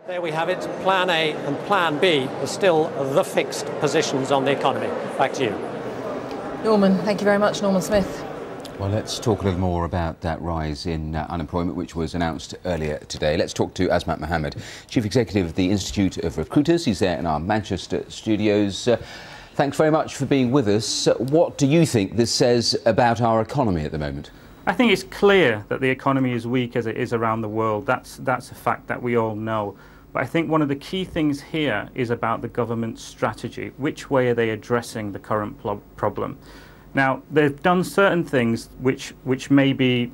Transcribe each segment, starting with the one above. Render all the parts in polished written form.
There we have it. Plan A and Plan B are still the fixed positions on the economy. Back to you. Norman, thank you very much. Norman Smith. Well, let's talk a little more about that rise in unemployment, which was announced earlier today. Let's talk to Azmat Mohammed, Chief Executive of the Institute of Recruiters. He's there in our Manchester studios. Thanks very much for being with us. What do you think this says about our economy at the moment? I think it's clear that the economy is weak as it is around the world. That's a fact that we all know. But I think one of the key things here is about the government's strategy. Which way are they addressing the current problem? Now, they've done certain things which may be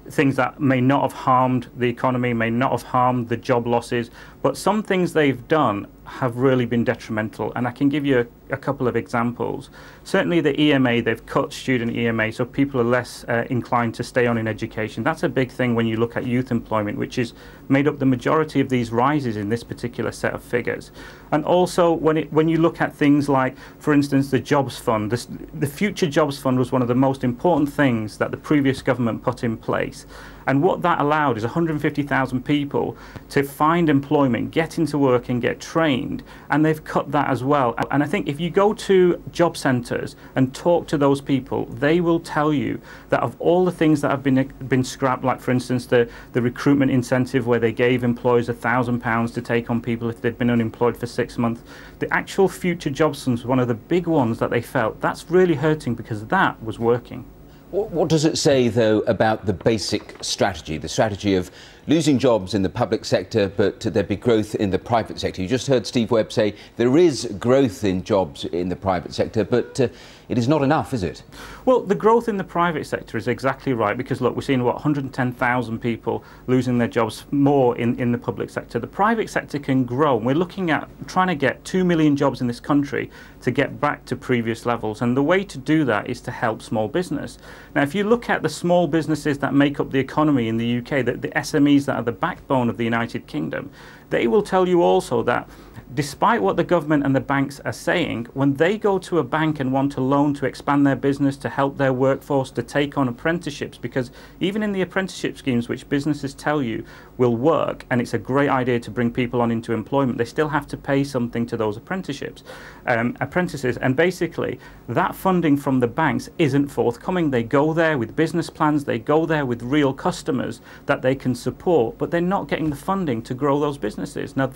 things that may not have harmed the economy, may not have harmed the job losses, but some things they've done have really been detrimental. And I can give you a couple of examples. Certainly the EMA, they've cut student EMA, so people are less inclined to stay on in education. That's a big thing when you look at youth employment, which is made up the majority of these rises in this particular set of figures. And also when you look at things like, for instance, the Jobs Fund, the Future Jobs Fund was one of the most important things that the previous government put in place. And what that allowed is 150,000 people to find employment, get into work and get trained, and they've cut that as well. And I think if you go to job centres and talk to those people, they will tell you that of all the things that have been scrapped, like for instance the recruitment incentive where they gave employers £1,000 to take on people if they'd been unemployed for 6 months, the actual Future Jobs Fund was one of the big ones that they felt that's really hurting because that was working. What does it say, though, about the basic strategy, the strategy of losing jobs in the public sector, but there be growth in the private sector? You just heard Steve Webb say there is growth in jobs in the private sector, but it is not enough, is it? Well, the growth in the private sector is exactly right, because look, we're seeing, what, 110,000 people losing their jobs more in the public sector. The private sector can grow. We're looking at trying to get 2 million jobs in this country to get back to previous levels, and the way to do that is to help small business. Now, if you look at the small businesses that make up the economy in the UK, the SMEs that are the backbone of the United Kingdom, they will tell you also that despite what the government and the banks are saying, when they go to a bank and want a loan to expand their business, to help their workforce, to take on apprenticeships, because even in the apprenticeship schemes which businesses tell you will work, and it's a great idea to bring people on into employment, they still have to pay something to those apprentices. And basically that funding from the banks isn't forthcoming. They go there with business plans, they go there with real customers that they can support, but they're not getting the funding to grow those businesses. Now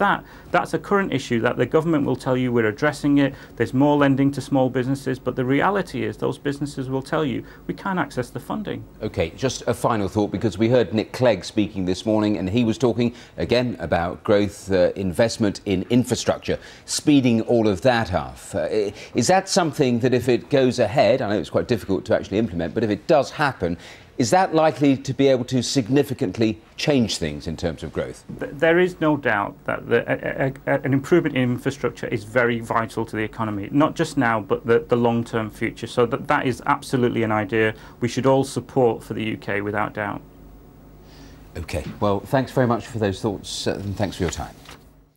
that's a current issue that the government will tell you we're addressing it, there's more lending to small businesses, but the reality is those businesses will tell you we can't access the funding. OK, just a final thought, because we heard Nick Clegg speaking this morning and he was talking again about growth, investment in infrastructure, speeding all of that up. Is that something that if it goes ahead, I know it's quite difficult to actually implement, but if it does happen, is that likely to be able to significantly change things in terms of growth? There is no doubt that an improvement in infrastructure is very vital to the economy, not just now, but the long-term future. So that is absolutely an idea we should all support for the UK, without doubt. OK, well, thanks very much for those thoughts and thanks for your time.